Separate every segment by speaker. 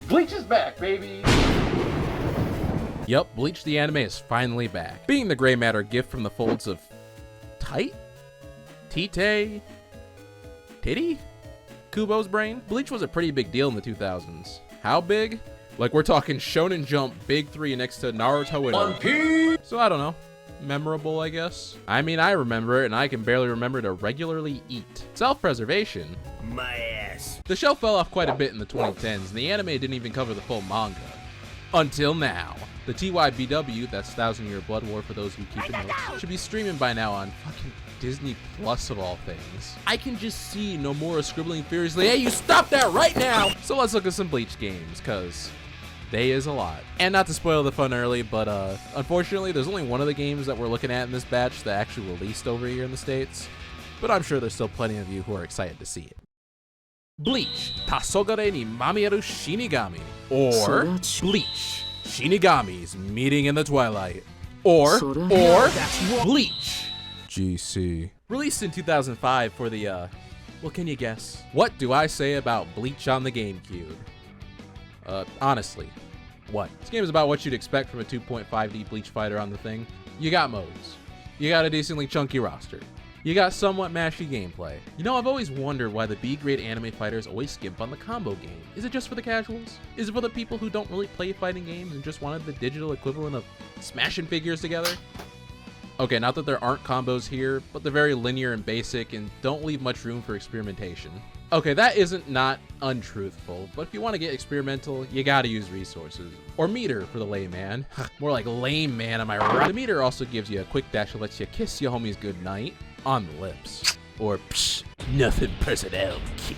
Speaker 1: Bleach is back, baby!
Speaker 2: Yup, Bleach the anime is finally back. Being the gray matter gift from the folds of Tite? Tite? Titty? Kubo's brain? Bleach was a pretty big deal in the 2000s. How big? Like we're talking Shonen Jump Big 3 next to Naruto and
Speaker 1: One Piece!
Speaker 2: So I don't know. Memorable, I guess. I mean, I remember it, and I can barely remember to regularly eat. Self-preservation.
Speaker 1: My ass.
Speaker 2: The show fell off quite a bit in the 2010s, and the anime didn't even cover the full manga. Until now. The TYBW, that's Thousand Year Blood War for those who keep it notes, should be streaming by now on fucking Disney Plus of all things. I can just see Nomura scribbling furiously, hey, you stop that right now! So let's look at some Bleach games, cause they is a lot. And not to spoil the fun early, but unfortunately there's only one of the games that we're looking at in this batch that actually released over here in the States. But I'm sure there's still plenty of you who are excited to see it. Bleach, Tasogare ni Mamieru Shinigami. Or Bleach, Shinigamis Meeting in the Twilight. Or Bleach, GC. Released in 2005 for the, well, can you guess? What do I say about Bleach on the GameCube? Honestly, what? This game is about what you'd expect from a 2.5D Bleach fighter on the thing. You got modes. You got a decently chunky roster. You got somewhat mashy gameplay. You know, I've always wondered why the B-grade anime fighters always skimp on the combo game. Is it just for the casuals? Is it for the people who don't really play fighting games and just wanted the digital equivalent of smashing figures together? Okay, not that there aren't combos here, but they're very linear and basic and don't leave much room for experimentation. Okay, that isn't not untruthful, but if you want to get experimental, you gotta use resources. Or meter for the layman. More like lame man, am I right? The meter also gives you a quick dash that lets you kiss your homies goodnight on the lips. Or psh, nothing personnel, kid.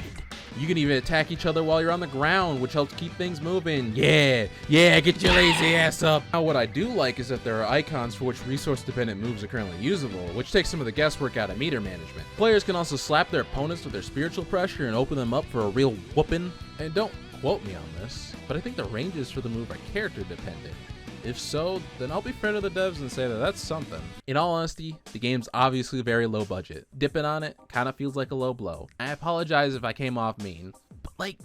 Speaker 2: You can even attack each other while you're on the ground, which helps keep things moving. Yeah, get your lazy ass up. Now, what I do like is that there are icons for which resource-dependent moves are currently usable, which takes some of the guesswork out of meter management. Players can also slap their opponents with their spiritual pressure and open them up for a real whooping. And don't quote me on this, but I think the ranges for the move are character-dependent. If so, then I'll be fair to the devs and say that that's something. In all honesty, the game's obviously very low budget. Dipping on it kind of feels like a low blow. I apologize if I came off mean, but like,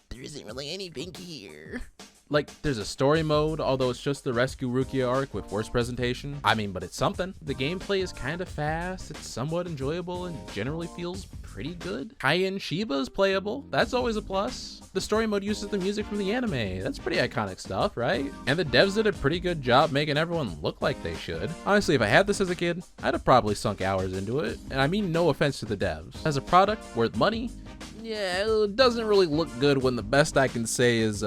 Speaker 2: there isn't really anything here. Like, there's a story mode, although it's just the Rescue Rukia arc with worse presentation. I mean, but it's something. The gameplay is kind of fast, it's somewhat enjoyable, and generally feels pretty good. Kaien Shiba's playable, that's always a plus. The story mode uses the music from the anime, that's pretty iconic stuff, right? And the devs did a pretty good job making everyone look like they should. Honestly, if I had this as a kid, I'd have probably sunk hours into it, and I mean no offense to the devs. As a product worth money, yeah, it doesn't really look good when the best I can say is,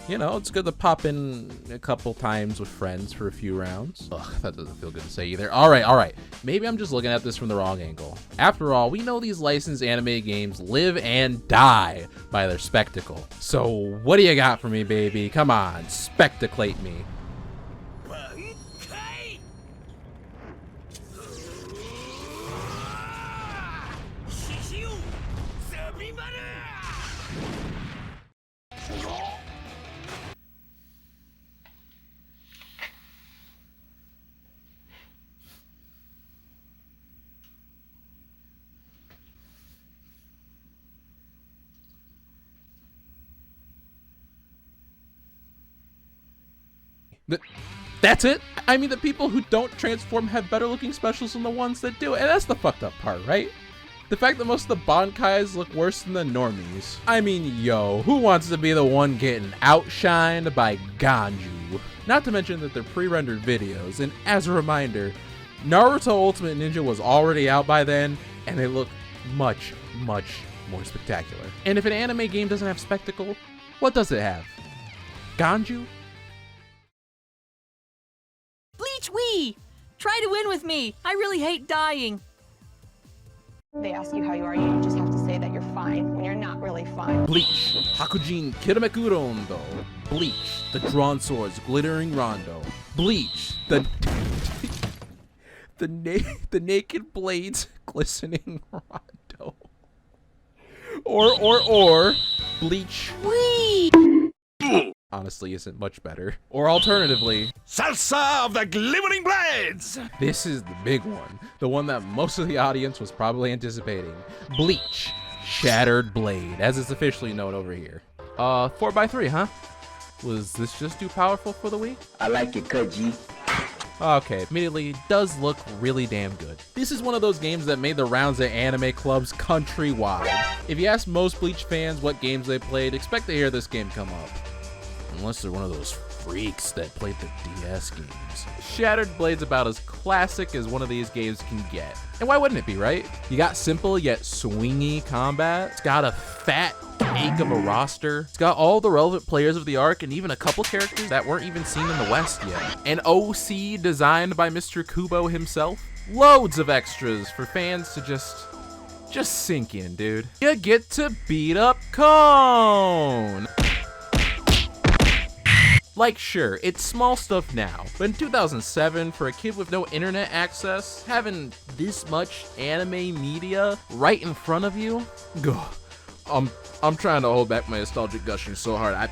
Speaker 2: you know, it's good to pop in a couple times with friends for a few rounds. Ugh, that doesn't feel good to say either. All right. Maybe I'm just looking at this from the wrong angle. After all, we know these licensed anime games live and die by their spectacle. So what do you got for me, baby? Come on, spectaclate me. That's it? I mean, the people who don't transform have better looking specials than the ones that do, and that's the fucked up part, right? The fact that most of the Bonkers look worse than the normies. I mean, yo, who wants to be the one getting outshined by Ganju? Not to mention that they're pre-rendered videos, and as a reminder, Naruto Ultimate Ninja was already out by then, and they look much more spectacular. And if an anime game doesn't have spectacle, what does it have? Ganju?
Speaker 3: Bleach Wii! Try to win with me! I really hate dying!
Speaker 4: They ask you how you are, you just have to say that you're fine when you're not really fine.
Speaker 2: Bleach, Hakujin Kirameku Rondo. Bleach, the drawn swords glittering rondo. Bleach, the naked blades glistening rondo. Or Bleach.
Speaker 3: Wii!
Speaker 2: honestly isn't much better. Or alternatively,
Speaker 5: Salsa of the Glimmering Blades!
Speaker 2: this is the big one. The one that most of the audience was probably anticipating. Bleach, Shattered Blade, as it's officially known over here. 4x3, huh? Was this just too powerful for the Wii?
Speaker 6: I like it, cut G.
Speaker 2: Okay, immediately, does look really damn good. This is one of those games that made the rounds at anime clubs countrywide. If you ask most Bleach fans what games they played, expect to hear this game come up. Unless they're one of those freaks that played the DS games. Shattered Blade's about as classic as one of these games can get. And why wouldn't it be, right? You got simple yet swingy combat. It's got a fat ache of a roster. It's got all the relevant players of the arc and even a couple characters that weren't even seen in the West yet. An OC designed by Mr. Kubo himself. Loads of extras for fans to just sink in, dude. You get to beat up Cone. Like, sure, it's small stuff now, but in 2007, for a kid with no internet access, having this much anime media right in front of you, I'm trying to hold back my nostalgic gushing so hard, I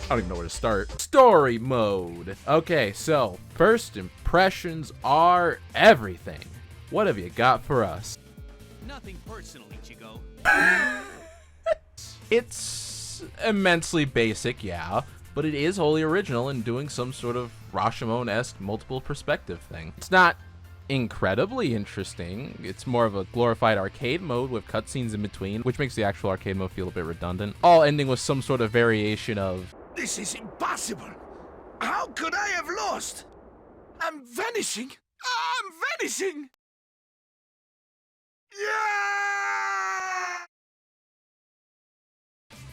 Speaker 2: don't even know where to start. Story mode. Okay, so, first impressions are everything. What have you got for us?
Speaker 7: Nothing personal, Ichigo.
Speaker 2: It's immensely basic, yeah, but it is wholly original in doing some sort of Rashomon-esque multiple perspective thing. It's not incredibly interesting. It's more of a glorified arcade mode with cutscenes in between, which makes the actual arcade mode feel a bit redundant. All ending with some sort of variation of,
Speaker 5: This is impossible. How could I have lost? I'm vanishing. I'm vanishing. Yeah!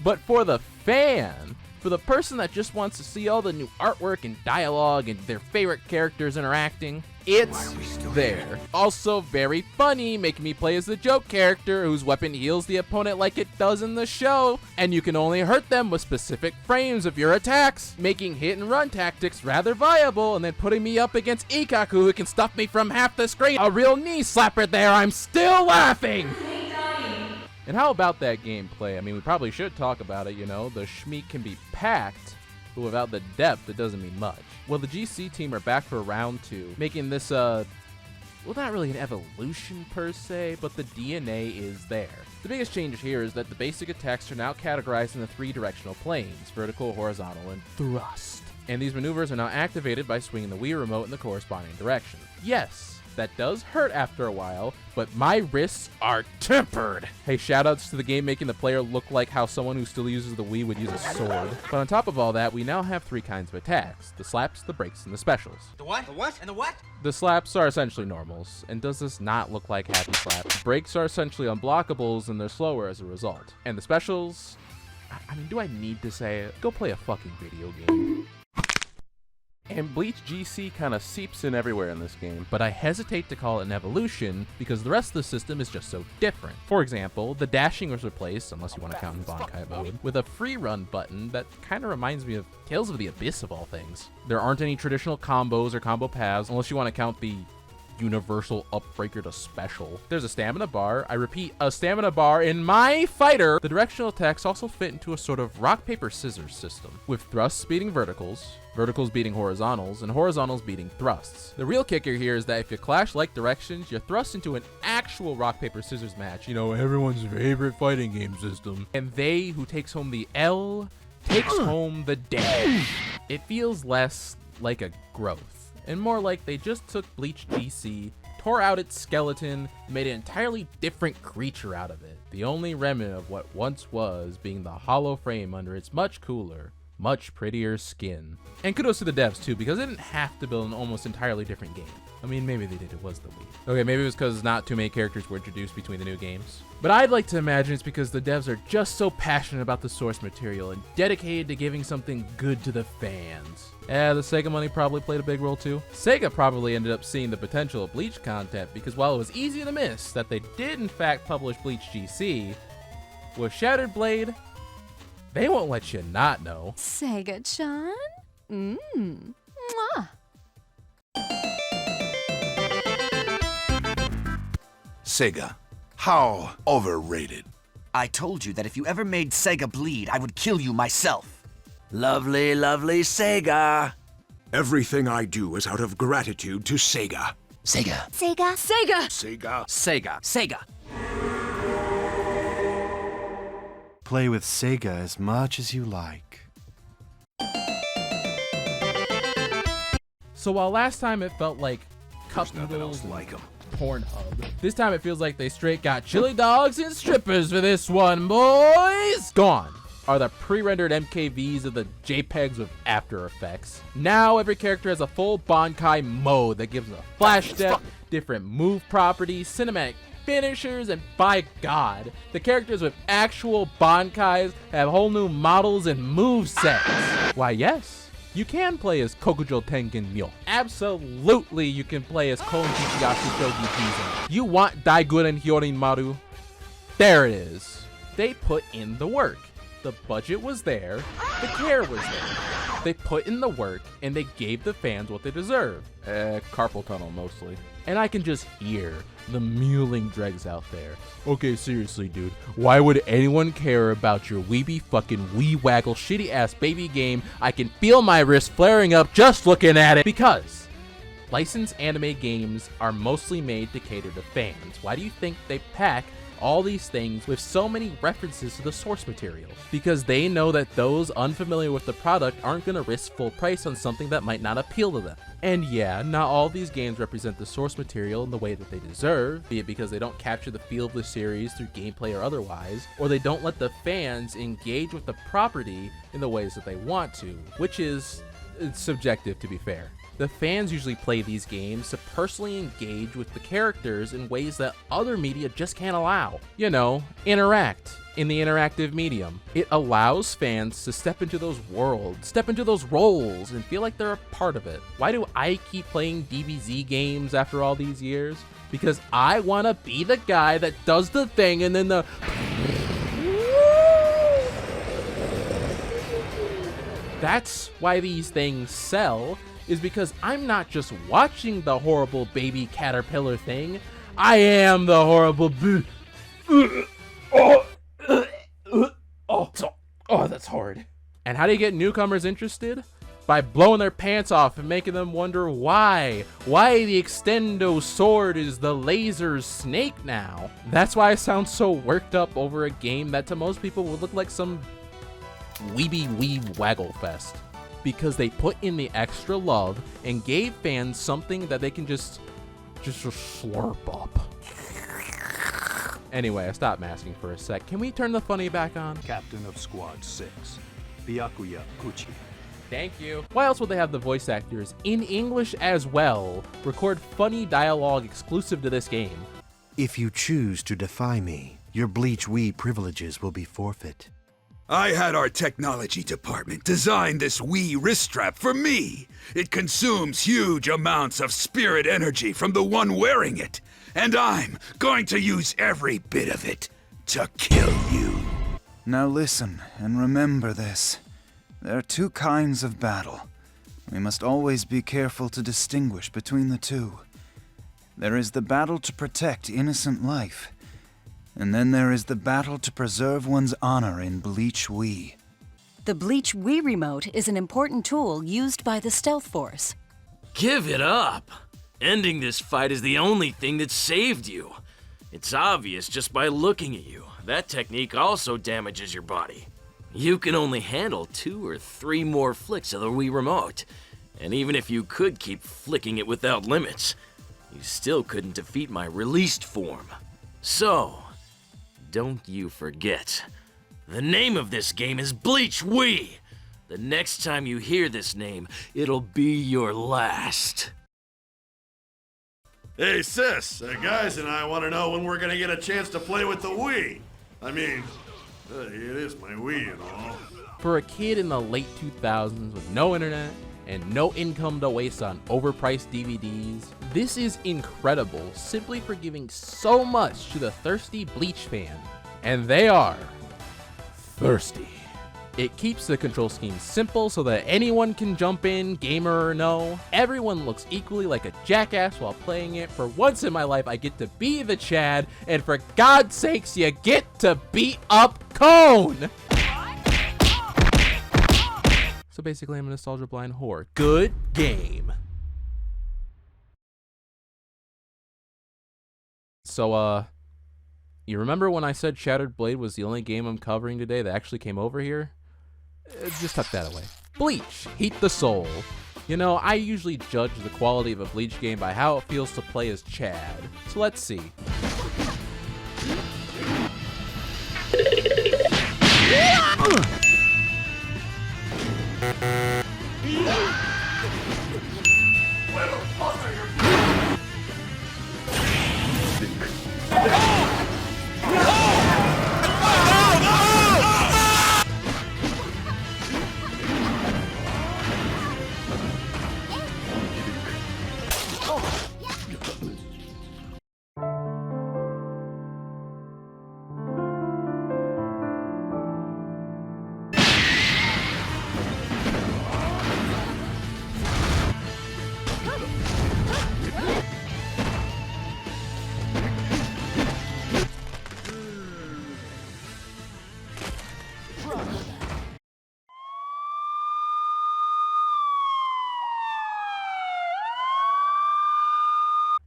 Speaker 2: but for the fan, for the person that just wants to see all the new artwork and dialogue and their favorite characters interacting, it's there. Also very funny, making me play as the joke character whose weapon heals the opponent like it does in the show, and you can only hurt them with specific frames of your attacks, making hit and run tactics rather viable, and then putting me up against Ikaku who can stuff me from half the screen. A real knee slapper there, I'm still laughing! And how about that gameplay? I mean, we probably should talk about it, you know? The schmeek can be packed, but without the depth, it doesn't mean much. Well, the GC team are back for round 2, making this, well, not really an evolution per se, but the DNA is there. The biggest change here is that the basic attacks are now categorized in the 3 directional planes, vertical, horizontal, and thrust. And these maneuvers are now activated by swinging the Wii remote in the corresponding direction. Yes, that does hurt after a while, but my wrists are tempered. Hey, shoutouts to the game making the player look like how someone who still uses the Wii would use a sword. But on top of all that, we now have 3 kinds of attacks: the slaps, the breaks, and the specials.
Speaker 7: The what? The what? And the what?
Speaker 2: The slaps are essentially normals, and does this not look like happy slaps? Breaks are essentially unblockables, and they're slower as a result. And the specials, I mean, do I need to say it? Go play a fucking video game. And Bleach GC kind of seeps in everywhere in this game, but I hesitate to call it an evolution because the rest of the system is just so different. For example, the dashing was replaced, unless you want to count in Bankai mode, with a free run button that kind of reminds me of Tales of the Abyss of all things. There aren't any traditional combos or combo paths, unless you want to count the universal upbreaker to special. There's a stamina bar. I repeat, a stamina bar in my fighter. The directional attacks also fit into a sort of rock, paper, scissors system, with thrusts beating verticals, verticals beating horizontals, and horizontals beating thrusts. The real kicker here is that if you clash like directions, you're thrust into an actual rock, paper, scissors match, you know, everyone's favorite fighting game system. And they who takes home the L takes home the dash. It feels less like a growth, and more like they just took Bleach GC, tore out its skeleton, and made an entirely different creature out of it. The only remnant of what once was being the hollow frame under its much cooler, much prettier skin. And kudos to the devs too, because they didn't have to build an almost entirely different game. I mean, maybe they did, it was the Wii. Okay, maybe it was because not too many characters were introduced between the new games. But I'd like to imagine it's because the devs are just so passionate about the source material and dedicated to giving something good to the fans. Yeah, the Sega money probably played a big role too. Sega probably ended up seeing the potential of Bleach content, because while it was easy to miss that they did in fact publish Bleach GC, with Shattered Blade, they won't let you not know.
Speaker 8: Sega-chan? Mwah.
Speaker 5: Sega, how overrated.
Speaker 9: I told you that if you ever made Sega bleed, I would kill you myself.
Speaker 5: Lovely, lovely Sega.
Speaker 6: Everything I do is out of gratitude to Sega.
Speaker 5: Sega.
Speaker 3: Sega. Sega.
Speaker 6: Sega.
Speaker 5: Sega.
Speaker 7: Sega.
Speaker 8: Play with Sega as much as you like.
Speaker 2: So while last time it felt like cup noodles and Pornhub, this time it feels like they straight got chili dogs and strippers for this one, boys! Gone are the pre-rendered MKVs of the JPEGs with After Effects. Now every character has a full Bankai mode that gives them a flash step, different move properties, cinematic finishers, and by God, the characters with actual Bankais have whole new models and move sets. Why yes, you can play as Kokujo Tengen Myo. Absolutely you can play as Kon Chichiyashi Shogi Jizen. You want Daiguren Hyorin Maru? There it is. They put in the work. The budget was there, the care was there. They put in the work and they gave the fans what they deserve. Carpal tunnel mostly. And I can just hear the mewling dregs out there. Okay, seriously, dude. Why would anyone care about your weeby fucking wee waggle shitty ass baby game? I can feel my wrist flaring up just looking at it. Because licensed anime games are mostly made to cater to fans. Why do you think they pack all these things with so many references to the source material? Because they know that those unfamiliar with the product aren't going to risk full price on something that might not appeal to them. And yeah, not all these games represent the source material in the way that they deserve, be it because they don't capture the feel of the series through gameplay or otherwise, or they don't let the fans engage with the property in the ways that they want to, which is subjective, to be fair. The fans usually play these games to personally engage with the characters in ways that other media just can't allow. You know, interact in the interactive medium. It allows fans to step into those worlds, step into those roles, and feel like they're a part of it. Why do I keep playing DBZ games after all these years? Because I want to be the guy that does the thing and then the... That's why these things sell, is because I'm not just watching the horrible baby caterpillar thing, I am the horrible oh, that's hard. And how do you get newcomers interested? By blowing their pants off and making them wonder why the Extendo sword is the laser snake now. That's why I sound so worked up over a game that to most people would look like some weeby waggle fest. Because they put in the extra love and gave fans something that they can just slurp up. Anyway, I stopped masking for a sec. Can we turn the funny back on?
Speaker 8: Captain of Squad 6, Byakuya Kuchi.
Speaker 2: Thank you. Why else would they have the voice actors in English as well record funny dialogue exclusive to this game?
Speaker 8: If you choose to defy me, your Bleach Wii privileges will be forfeit.
Speaker 5: I had our technology department design this Wii wrist strap for me. It consumes huge amounts of spirit energy from the one wearing it, and I'm going to use every bit of it to kill you.
Speaker 9: Now listen and remember this. There are two kinds of battle. We must always be careful to distinguish between the two. There is the battle to protect innocent life, and then there is the battle to preserve one's honor in Bleach Wii.
Speaker 10: The Bleach Wii remote is an important tool used by the Stealth Force.
Speaker 11: Give it up! Ending this fight is the only thing that saved you. It's obvious just by looking at you. That technique also damages your body. You can only handle 2 or 3 more flicks of the Wii remote. And even if you could keep flicking it without limits, you still couldn't defeat my released form. So, don't you forget. The name of this game is Bleach Wii. The next time you hear this name, it'll be your last.
Speaker 12: Hey sis, guys and I want to know when we're gonna get a chance to play with the Wii. I mean, it is my Wii and all.
Speaker 2: For a kid in the late 2000s with no internet and no income to waste on overpriced DVDs, this is incredible simply for giving so much to the thirsty Bleach fan. And they are thirsty. It keeps the control scheme simple so that anyone can jump in, gamer or no. Everyone looks equally like a jackass while playing it. For once in my life, I get to be the Chad, and for God's sakes, you get to beat up Cone! So basically, I'm a nostalgia blind whore. Good game. So, you remember when I said Shattered Blade was the only game I'm covering today that actually came over here? Just tuck that away. Bleach, Heat the Soul. You know, I usually judge the quality of a Bleach game by how it feels to play as Chad. So let's see.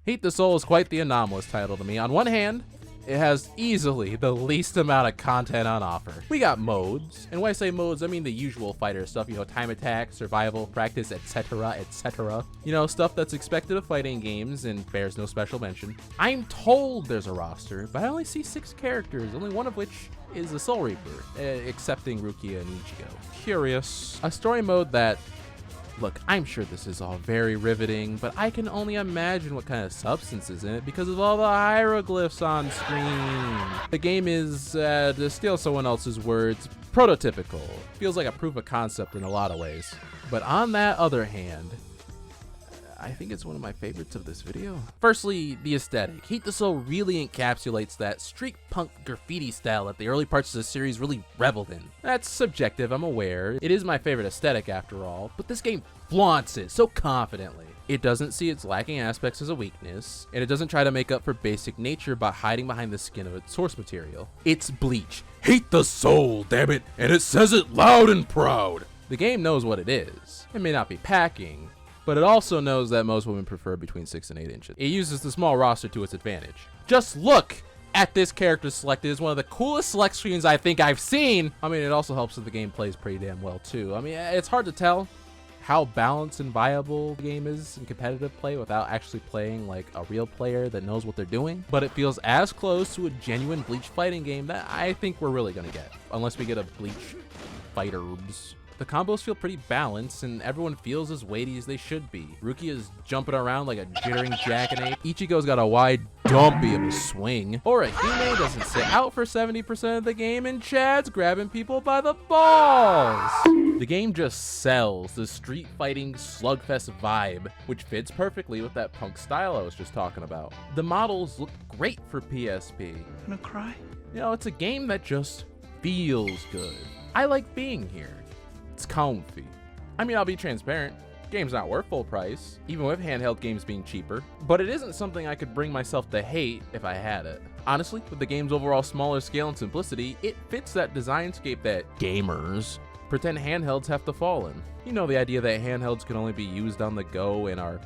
Speaker 2: Heat the Soul is quite the anomalous title to me. On one hand, it has easily the least amount of content on offer. We got modes, and when I say modes, I mean the usual fighter stuff, you know, time attack, survival, practice, etc., etc. You know, stuff that's expected of fighting games and bears no special mention. I'm told there's a roster, but I only see 6 characters, only one of which is the Soul Reaper, excepting Rukia and Ichigo. Curious. A story mode that, look, I'm sure this is all very riveting, but I can only imagine what kind of substance is in it because of all the hieroglyphs on screen. The game is, to steal someone else's words, prototypical. Feels like a proof of concept in a lot of ways. But on that other hand, I think it's one of my favorites of this video. Firstly, the aesthetic. Heat the Soul really encapsulates that street punk graffiti style that the early parts of the series really reveled in. That's subjective, I'm aware. It is my favorite aesthetic after all, but this game flaunts it so confidently. It doesn't see its lacking aspects as a weakness, and it doesn't try to make up for basic nature by hiding behind the skin of its source material. It's Bleach. Heat the Soul, damn it, and it says it loud and proud. The game knows what it is. It may not be packing, but it also knows that most women prefer between 6 and 8 inches. It uses the small roster to its advantage. Just look at this character selected. It's one of the coolest select screens I think I've seen. I mean, it also helps that the game plays pretty damn well too. I mean, it's hard to tell how balanced and viable the game is in competitive play without actually playing like a real player that knows what they're doing, but it feels as close to a genuine Bleach fighting game that I think we're really gonna get, unless we get a Bleach Fighters. The combos feel pretty balanced, and everyone feels as weighty as they should be. Rukia's jumping around like a jittering jackanape. Ichigo's got a wide dumpy of a swing. Orihime doesn't sit out for 70% of the game, and Chad's grabbing people by the balls. The game just sells the street fighting slugfest vibe, which fits perfectly with that punk style I was just talking about. The models look great for PSP.
Speaker 9: Gonna cry?
Speaker 2: You know, it's a game that just feels good. I like being here. It's comfy. I mean, I'll be transparent. Game's not worth full price, even with handheld games being cheaper, but it isn't something I could bring myself to hate if I had it. Honestly, with the game's overall smaller scale and simplicity, it fits that designscape that gamers pretend handhelds have to fall in. You know, the idea that handhelds can only be used on the go and are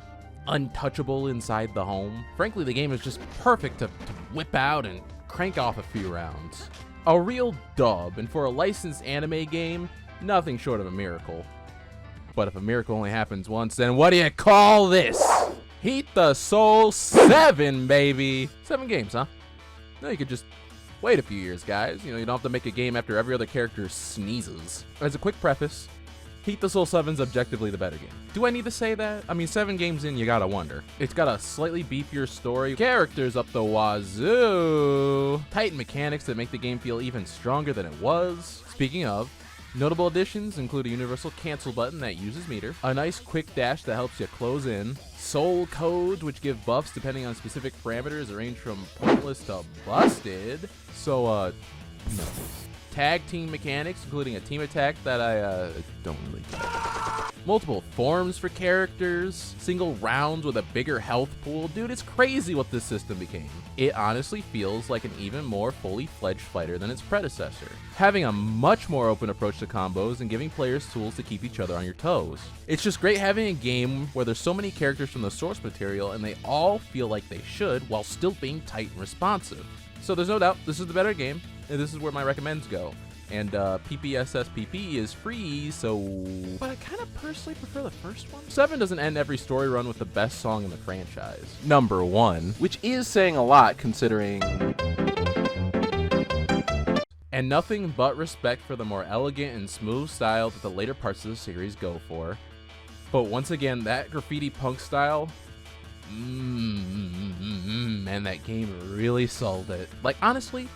Speaker 2: untouchable inside the home. Frankly, the game is just perfect to whip out and crank off a few rounds. A real dub, and for a licensed anime game, nothing short of a miracle. But if a miracle only happens once, then what do you call this? Heat the Soul 7, baby. 7 games, huh? No, you could just wait a few years, guys. You know, you don't have to make a game after every other character sneezes. As a quick preface, Heat the Soul 7's objectively the better game. Do I need to say that? I mean, 7 games in, you gotta wonder. It's got a slightly beefier story, characters up the wazoo, tight mechanics that make the game feel even stronger than it was. Speaking of, notable additions include a universal cancel button that uses meter, a nice quick dash that helps you close in, soul codes which give buffs depending on specific parameters that range from pointless to busted, so no. Tag team mechanics including a team attack that I don't really get. multiple forms for characters, single rounds with a bigger health pool. Dude, it's crazy what this system became. It honestly feels like an even more fully fledged fighter than its predecessor, having a much more open approach to combos and giving players tools to keep each other on your toes. It's just great having a game where there's so many characters from the source material and they all feel like they should while still being tight and responsive. So there's no doubt this is the better game, and this is where my recommends go. And PPSSPP is free, so... But I kind of personally prefer the first one. 7 doesn't end every story run with the best song in the franchise. Number 1, which is saying a lot considering... And nothing but respect for the more elegant and smooth style that the later parts of the series go for. But once again, that graffiti punk style... man, that game really sold it. Like, honestly...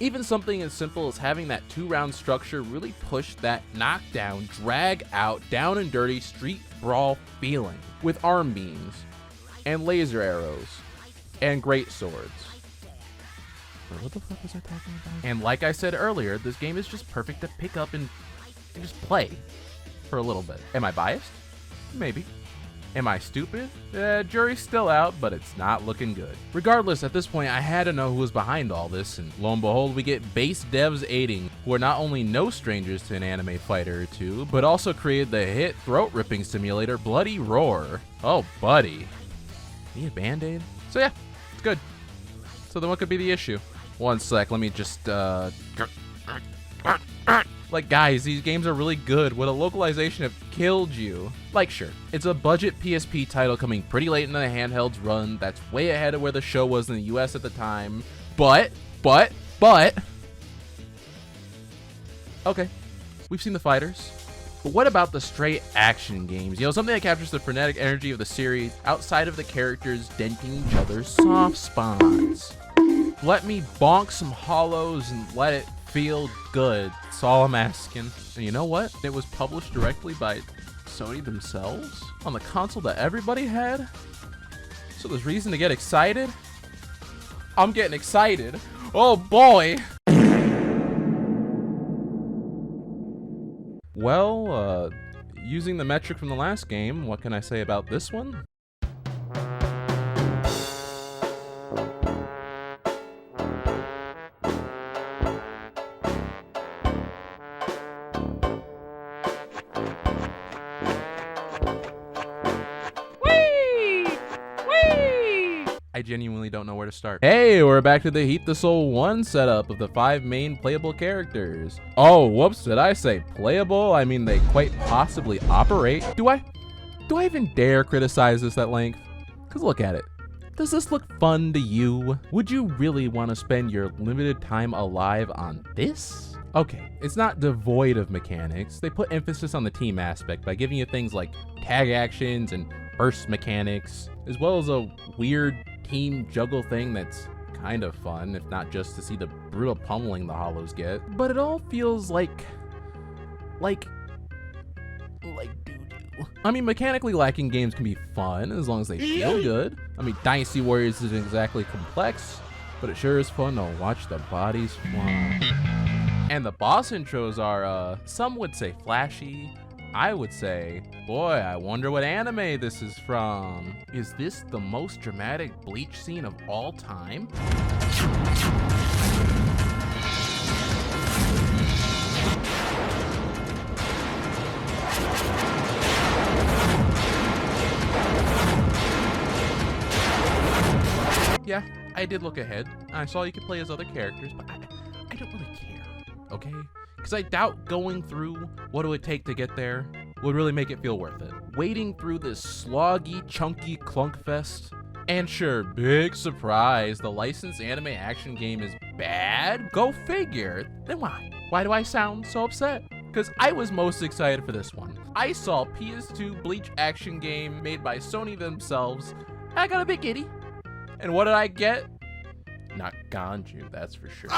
Speaker 2: Even something as simple as having that 2-round structure really pushed that knockdown, drag out, down and dirty street brawl feeling with arm beams and laser arrows and great swords. What the fuck was I talking about? And like I said earlier, this game is just perfect to pick up and just play for a little bit. Am I biased? Maybe. Am I stupid? Jury's still out, but it's not looking good. Regardless, at this point, I had to know who was behind all this, and lo and behold, we get base devs aiding, who are not only no strangers to an anime fighter or two, but also created the hit throat-ripping simulator Bloody Roar. Oh, buddy. Need a Band-Aid? So yeah, it's good. So then what could be the issue? One sec, let me just, Like, guys, these games are really good. Would a localization have killed you? Like, sure, it's a budget PSP title coming pretty late in the handheld's run that's way ahead of where the show was in the US at the time. But, okay, we've seen the fighters. But what about the straight action games? You know, something that captures the frenetic energy of the series outside of the characters denting each other's soft spots. Let me bonk some hollows and let it feel good. That's all I'm asking. And you know what? It was published directly by Sony themselves on the console that everybody had. So there's reason to get excited. I'm getting excited. Oh boy. Well, using the metric from the last game, what can I say about this one? I genuinely don't know where to start. Hey, we're back to the Heat the Soul 1 setup of the 5 main playable characters. Oh, whoops, did I say playable? I mean, they quite possibly operate. Do I even dare criticize this at length? Because look at it. Does this look fun to you? Would you really want to spend your limited time alive on this? Okay, it's not devoid of mechanics. They put emphasis on the team aspect by giving you things like tag actions and burst mechanics, as well as a weird team juggle thing that's kind of fun, if not just to see the brutal pummeling the hollows get. But it all feels like doo-doo. I mean, mechanically lacking games can be fun as long as they feel good. I mean, Dynasty Warriors isn't exactly complex, but it sure is fun to watch the bodies fly. And the boss intros are, some would say flashy. I would say, boy, I wonder what anime this is from. Is this the most dramatic Bleach scene of all time? Yeah, I did look ahead. I saw you could play as other characters, but I don't really care, okay? Because I doubt going through what it would take to get there would really make it feel worth it. Wading through this sloggy, chunky clunkfest. And sure, big surprise, the licensed anime action game is bad? Go figure. Then why? Why do I sound so upset? Because I was most excited for this one. I saw PS2 Bleach action game made by Sony themselves. I got a bit giddy. And what did I get? Not Ganju, that's for sure.